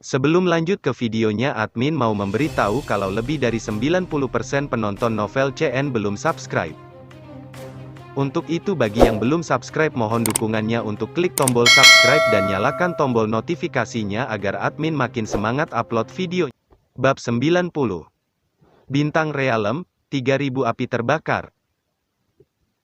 Sebelum lanjut ke videonya, admin mau memberitahu kalau lebih dari 90% penonton novel CN belum subscribe. Untuk itu bagi yang belum subscribe mohon dukungannya untuk klik tombol subscribe dan nyalakan tombol notifikasinya agar admin makin semangat upload video. Bab 90. Bintang Realem, 3000 api terbakar.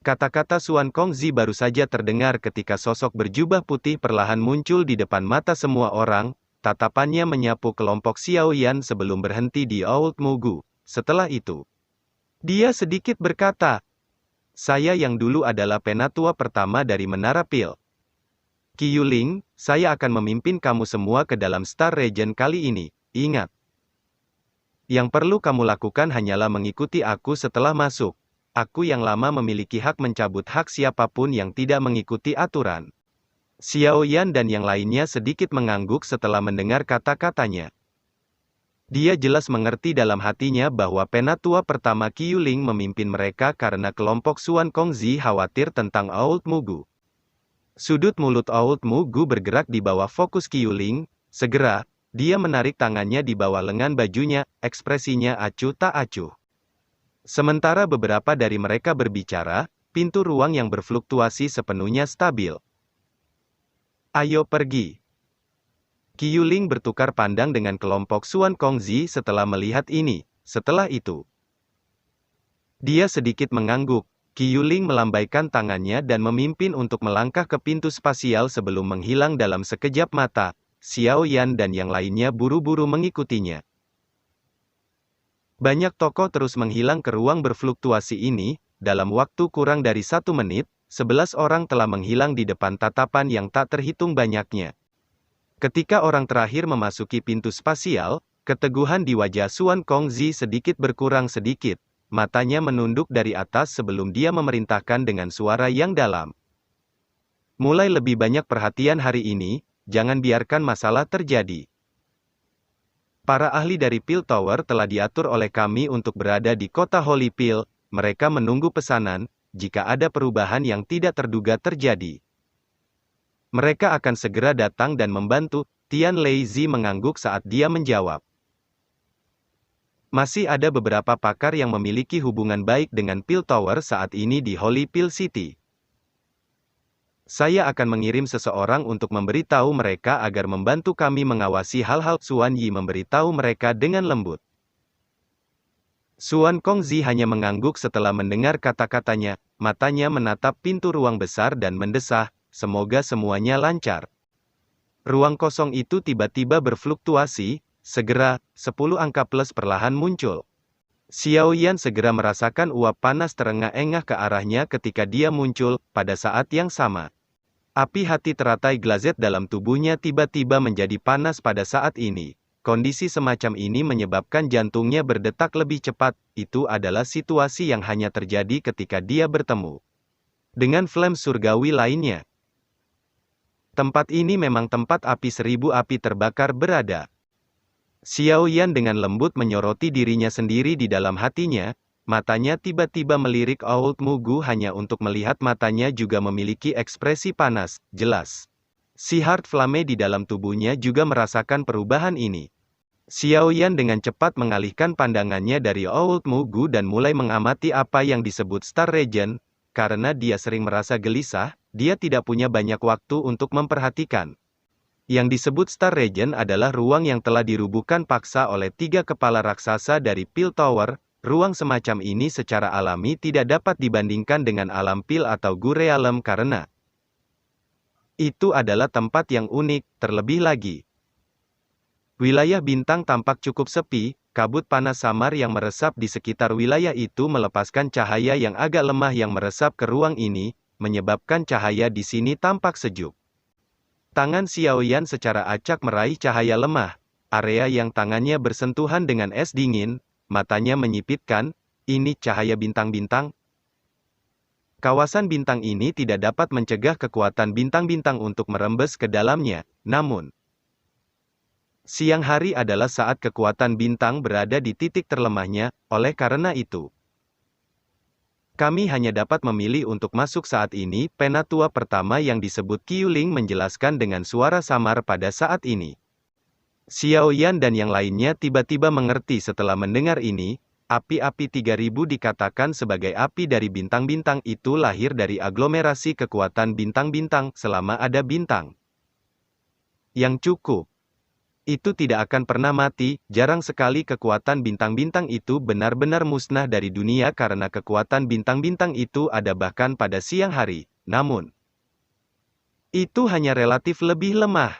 Kata-kata Xuan Kongzi baru saja terdengar ketika sosok berjubah putih perlahan muncul di depan mata semua orang. Tatapannya menyapu kelompok Xiao Yan sebelum berhenti di Old Mugu. Setelah itu, dia sedikit berkata, "Saya yang dulu adalah penatua pertama dari Menara Pil. Qi Yuling, saya akan memimpin kamu semua ke dalam Star Region kali ini. Ingat, yang perlu kamu lakukan hanyalah mengikuti aku setelah masuk. Aku yang lama memiliki hak mencabut hak siapapun yang tidak mengikuti aturan." Xiao Yan dan yang lainnya sedikit mengangguk setelah mendengar kata-katanya. Dia jelas mengerti dalam hatinya bahwa penatua pertama Qi Yuling memimpin mereka karena kelompok Xuan Kongzi khawatir tentang Old Mugu. Sudut mulut Old Mugu bergerak di bawah fokus Qi Yuling. Segera, dia menarik tangannya di bawah lengan bajunya, ekspresinya acuh tak acuh. Sementara beberapa dari mereka berbicara, pintu ruang yang berfluktuasi sepenuhnya stabil. "Ayo pergi." Qi Yuling bertukar pandang dengan kelompok Xuan Kongzi setelah melihat ini. Setelah itu, dia sedikit mengangguk. Qi Yuling melambaikan tangannya dan memimpin untuk melangkah ke pintu spasial sebelum menghilang dalam sekejap mata. Xiao Yan dan yang lainnya buru-buru mengikutinya. Banyak tokoh terus menghilang ke ruang berfluktuasi ini. Dalam waktu kurang dari 1 menit, 11 orang telah menghilang di depan tatapan yang tak terhitung banyaknya. Ketika orang terakhir memasuki pintu spasial, keteguhan di wajah Xuan Kongzi sedikit berkurang sedikit. Matanya menunduk dari atas sebelum dia memerintahkan dengan suara yang dalam. "Mulai lebih banyak perhatian hari ini, jangan biarkan masalah terjadi. Para ahli dari Pil Tower telah diatur oleh kami untuk berada di kota Holy Pil. Mereka menunggu pesanan. Jika ada perubahan yang tidak terduga terjadi, mereka akan segera datang dan membantu." Tian Leizi mengangguk saat dia menjawab. Masih ada beberapa pakar yang memiliki hubungan baik dengan Pil Tower saat ini di Holy Pil City. Saya akan mengirim seseorang untuk memberitahu mereka agar membantu kami mengawasi hal-hal. Xuan Yi memberitahu mereka dengan lembut. Xuan Kongzi hanya mengangguk setelah mendengar kata-katanya, matanya menatap pintu ruang besar dan mendesah, semoga semuanya lancar. Ruang kosong itu tiba-tiba berfluktuasi, segera, 10 angka plus perlahan muncul. Xiao Yan segera merasakan uap panas terengah-engah ke arahnya ketika dia muncul. Pada saat yang sama, api hati teratai glazet dalam tubuhnya tiba-tiba menjadi panas pada saat ini. Kondisi semacam ini menyebabkan jantungnya berdetak lebih cepat. Itu adalah situasi yang hanya terjadi ketika dia bertemu dengan flame surgawi lainnya. Tempat ini memang tempat api 1000 api terbakar berada. Xiao Yan dengan lembut menyoroti dirinya sendiri di dalam hatinya. Matanya tiba-tiba melirik Old Mugu hanya untuk melihat matanya juga memiliki ekspresi panas, jelas. Si Heart Flame di dalam tubuhnya juga merasakan perubahan ini. Xiao Yan dengan cepat mengalihkan pandangannya dari Old Mugu dan mulai mengamati apa yang disebut Star Region. Karena dia sering merasa gelisah, dia tidak punya banyak waktu untuk memperhatikan. Yang disebut Star Region adalah ruang yang telah dirubuhkan paksa oleh 3 kepala raksasa dari Pil Tower. Ruang semacam ini secara alami tidak dapat dibandingkan dengan alam Pil atau Gu Realem karena itu adalah tempat yang unik. Terlebih lagi, wilayah bintang tampak cukup sepi. Kabut panas samar yang meresap di sekitar wilayah itu melepaskan cahaya yang agak lemah yang meresap ke ruang ini, menyebabkan cahaya di sini tampak sejuk. Tangan Xiao Yan secara acak meraih cahaya lemah. Area yang tangannya bersentuhan dengan es dingin, matanya menyipitkan. Ini cahaya bintang-bintang. Kawasan bintang ini tidak dapat mencegah kekuatan bintang-bintang untuk merembes ke dalamnya, namun siang hari adalah saat kekuatan bintang berada di titik terlemahnya. Oleh karena itu, kami hanya dapat memilih untuk masuk saat ini. Penatua pertama yang disebut Qi Yuling menjelaskan dengan suara samar pada saat ini. Xiao Yan dan yang lainnya tiba-tiba mengerti setelah mendengar ini. Api-api 3000 dikatakan sebagai api dari bintang-bintang itu lahir dari aglomerasi kekuatan bintang-bintang selama ada bintang. Yang cukup. Itu tidak akan pernah mati, jarang sekali kekuatan bintang-bintang itu benar-benar musnah dari dunia karena kekuatan bintang-bintang itu ada bahkan pada siang hari. Namun, itu hanya relatif lebih lemah.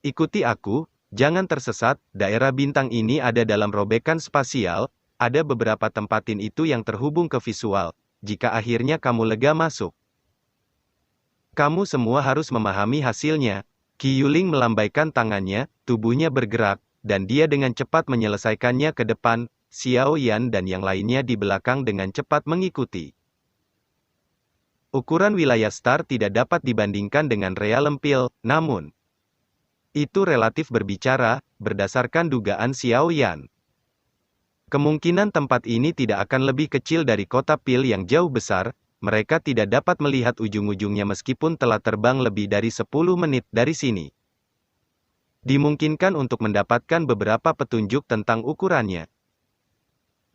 Ikuti aku. Jangan tersesat, daerah bintang ini ada dalam robekan spasial, ada beberapa tempatin itu yang terhubung ke visual, jika akhirnya kamu lega masuk. Kamu semua harus memahami hasilnya. Qi Yuling melambaikan tangannya, tubuhnya bergerak, dan dia dengan cepat menyelesaikannya ke depan, Xiao Yan dan yang lainnya di belakang dengan cepat mengikuti. Ukuran wilayah star tidak dapat dibandingkan dengan Realm Pil, namun itu relatif berbicara, berdasarkan dugaan Xiao Yan. Kemungkinan tempat ini tidak akan lebih kecil dari kota Pil yang jauh besar, mereka tidak dapat melihat ujung-ujungnya meskipun telah terbang lebih dari 10 menit dari sini. Dimungkinkan untuk mendapatkan beberapa petunjuk tentang ukurannya.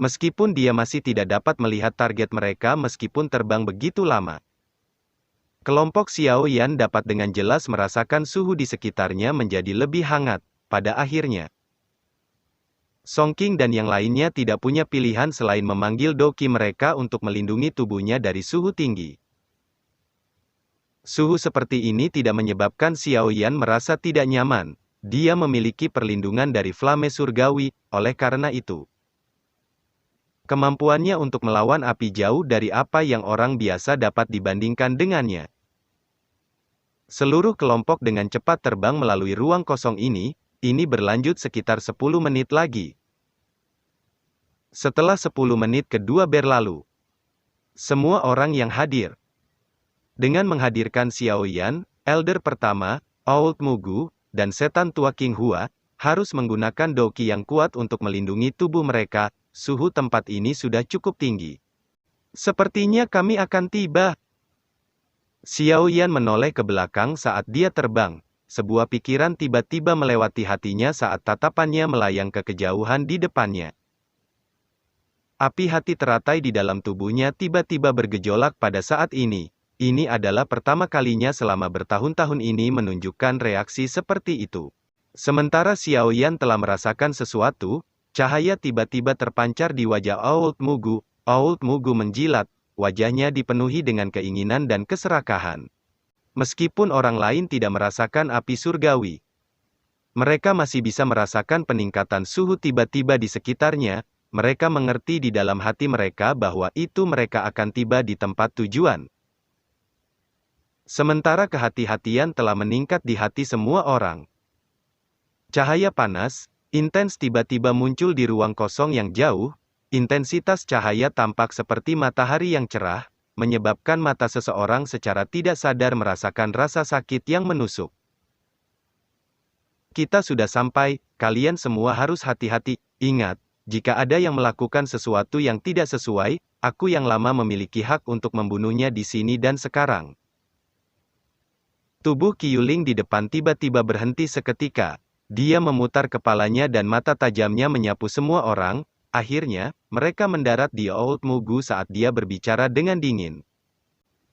Meskipun dia masih tidak dapat melihat target mereka meskipun terbang begitu lama. Kelompok Xiao Yan dapat dengan jelas merasakan suhu di sekitarnya menjadi lebih hangat, pada akhirnya. Song Qing dan yang lainnya tidak punya pilihan selain memanggil doki mereka untuk melindungi tubuhnya dari suhu tinggi. Suhu seperti ini tidak menyebabkan Xiao Yan merasa tidak nyaman, dia memiliki perlindungan dari flame surgawi, oleh karena itu. Kemampuannya untuk melawan api jauh dari apa yang orang biasa dapat dibandingkan dengannya. Seluruh kelompok dengan cepat terbang melalui ruang kosong ini berlanjut sekitar 10 menit lagi. Setelah 10 menit kedua berlalu, semua orang yang hadir, dengan menghadirkan Xiao Yan, Elder pertama, Old Mugu, dan setan tua King Hua, harus menggunakan doki yang kuat untuk melindungi tubuh mereka, suhu tempat ini sudah cukup tinggi. Sepertinya kami akan tiba. Xiao Yan menoleh ke belakang saat dia terbang. Sebuah pikiran tiba-tiba melewati hatinya saat tatapannya melayang ke kejauhan di depannya. Api hati teratai di dalam tubuhnya tiba-tiba bergejolak pada saat ini. Ini adalah pertama kalinya selama bertahun-tahun ini menunjukkan reaksi seperti itu. Sementara Xiao Yan telah merasakan sesuatu, cahaya tiba-tiba terpancar di wajah Old Mugu. Old Mugu menjilat. Wajahnya dipenuhi dengan keinginan dan keserakahan. Meskipun orang lain tidak merasakan api surgawi, mereka masih bisa merasakan peningkatan suhu tiba-tiba di sekitarnya. Mereka mengerti di dalam hati mereka bahwa itu mereka akan tiba di tempat tujuan. Sementara kehati-hatian telah meningkat di hati semua orang. Cahaya panas, intens tiba-tiba muncul di ruang kosong yang jauh. Intensitas cahaya tampak seperti matahari yang cerah, menyebabkan mata seseorang secara tidak sadar merasakan rasa sakit yang menusuk. Kita sudah sampai, kalian semua harus hati-hati. Ingat, jika ada yang melakukan sesuatu yang tidak sesuai, aku yang lama memiliki hak untuk membunuhnya di sini dan sekarang. Tubuh Qi Yuling di depan tiba-tiba berhenti seketika. Dia memutar kepalanya dan mata tajamnya menyapu semua orang. Akhirnya, mereka mendarat di Old Mugu saat dia berbicara dengan dingin.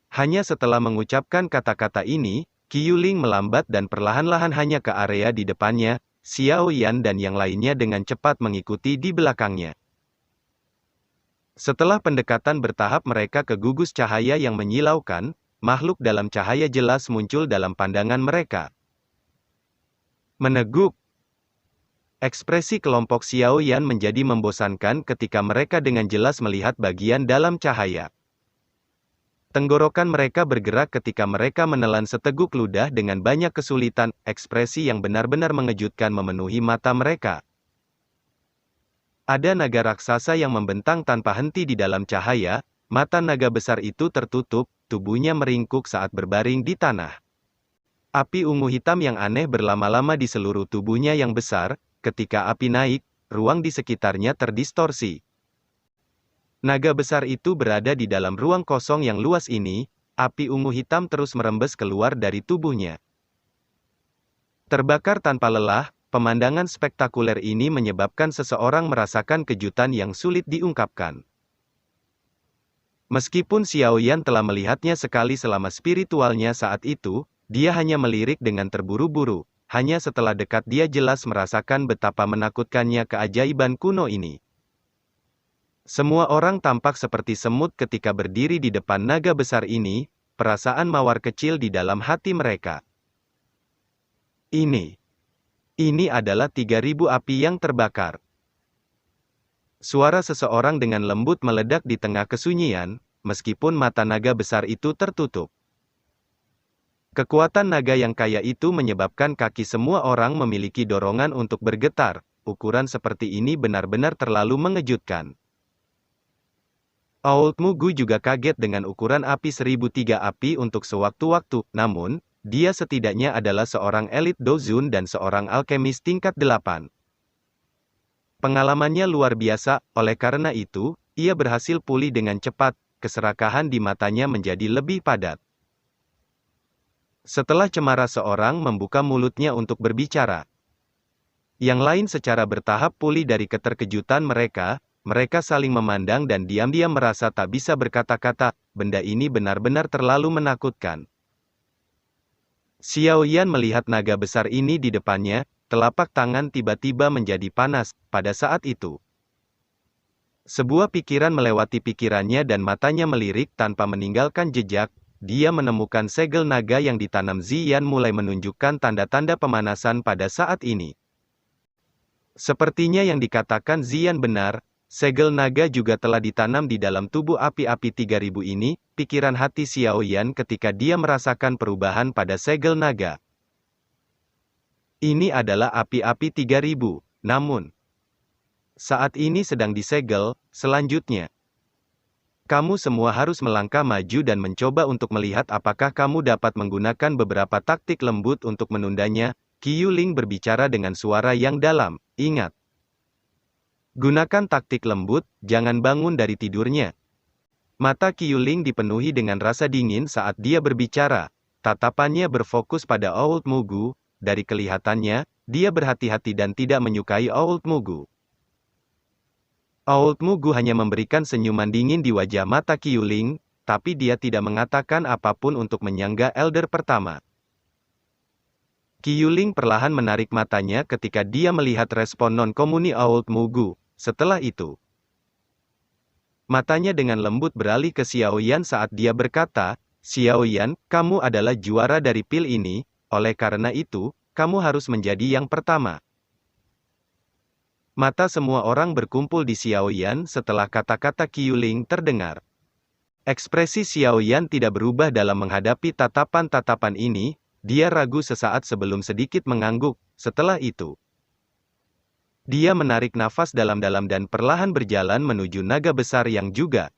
Hanya setelah mengucapkan kata-kata ini, Qi Yuling melambat dan perlahan-lahan hanya ke area di depannya. Xiao Yan dan yang lainnya dengan cepat mengikuti di belakangnya. Setelah pendekatan bertahap mereka ke gugus cahaya yang menyilaukan, makhluk dalam cahaya jelas muncul dalam pandangan mereka. Meneguk. Ekspresi kelompok Xiao Yan menjadi membosankan ketika mereka dengan jelas melihat bagian dalam cahaya. Tenggorokan mereka bergerak ketika mereka menelan seteguk ludah dengan banyak kesulitan, ekspresi yang benar-benar mengejutkan memenuhi mata mereka. Ada naga raksasa yang membentang tanpa henti di dalam cahaya, mata naga besar itu tertutup, tubuhnya meringkuk saat berbaring di tanah. Api ungu hitam yang aneh berlama-lama di seluruh tubuhnya yang besar. Ketika api naik, ruang di sekitarnya terdistorsi. Naga besar itu berada di dalam ruang kosong yang luas ini, api ungu hitam terus merembes keluar dari tubuhnya. Terbakar tanpa lelah, pemandangan spektakuler ini menyebabkan seseorang merasakan kejutan yang sulit diungkapkan. Meskipun Xiao Yan telah melihatnya sekali selama spiritualnya saat itu, dia hanya melirik dengan terburu-buru. Hanya setelah dekat dia jelas merasakan betapa menakutkannya keajaiban kuno ini. Semua orang tampak seperti semut ketika berdiri di depan naga besar ini, perasaan mawar kecil di dalam hati mereka. Ini adalah 3.000 api yang terbakar. Suara seseorang dengan lembut meledak di tengah kesunyian, meskipun mata naga besar itu tertutup. Kekuatan naga yang kaya itu menyebabkan kaki semua orang memiliki dorongan untuk bergetar. Ukuran seperti ini benar-benar terlalu mengejutkan. Old Mugu juga kaget dengan ukuran api 1003 api untuk sewaktu-waktu, namun, dia setidaknya adalah seorang elit Dozun dan seorang alkemis tingkat 8. Pengalamannya luar biasa, oleh karena itu, ia berhasil pulih dengan cepat, keserakahan di matanya menjadi lebih padat. Setelah cemara seorang membuka mulutnya untuk berbicara. Yang lain secara bertahap pulih dari keterkejutan mereka saling memandang dan diam-diam merasa tak bisa berkata-kata, benda ini benar-benar terlalu menakutkan. Xiao Yan melihat naga besar ini di depannya, telapak tangan tiba-tiba menjadi panas, pada saat itu. Sebuah pikiran melewati pikirannya dan matanya melirik tanpa meninggalkan jejak, dia menemukan segel naga yang ditanam Ziyan mulai menunjukkan tanda-tanda pemanasan pada saat ini. Sepertinya yang dikatakan Ziyan benar, segel naga juga telah ditanam di dalam tubuh api-api 3.000 ini, pikiran hati Xiao Yan ketika dia merasakan perubahan pada segel naga. Ini adalah api-api 3.000, namun saat ini sedang disegel. Selanjutnya, kamu semua harus melangkah maju dan mencoba untuk melihat apakah kamu dapat menggunakan beberapa taktik lembut untuk menundanya. Qiu Ling berbicara dengan suara yang dalam, ingat. Gunakan taktik lembut, jangan bangun dari tidurnya. Mata Qiu Ling dipenuhi dengan rasa dingin saat dia berbicara. Tatapannya berfokus pada Old Mugu. Dari kelihatannya, dia berhati-hati dan tidak menyukai Old Mugu. Old Mugu hanya memberikan senyuman dingin di wajah mata Qiu Ling, tapi dia tidak mengatakan apapun untuk menyangga elder pertama. Qiu Ling perlahan menarik matanya ketika dia melihat respon non-komuni Old Mugu. Setelah itu, matanya dengan lembut beralih ke Xiao Yan saat dia berkata, Xiao Yan, kamu adalah juara dari pil ini. Oleh karena itu, kamu harus menjadi yang pertama. Mata semua orang berkumpul di Xiao Yan setelah kata-kata Qiu Ling terdengar. Ekspresi Xiao Yan tidak berubah dalam menghadapi tatapan-tatapan ini, dia ragu sesaat sebelum sedikit mengangguk. Setelah itu, dia menarik nafas dalam-dalam dan perlahan berjalan menuju naga besar yang juga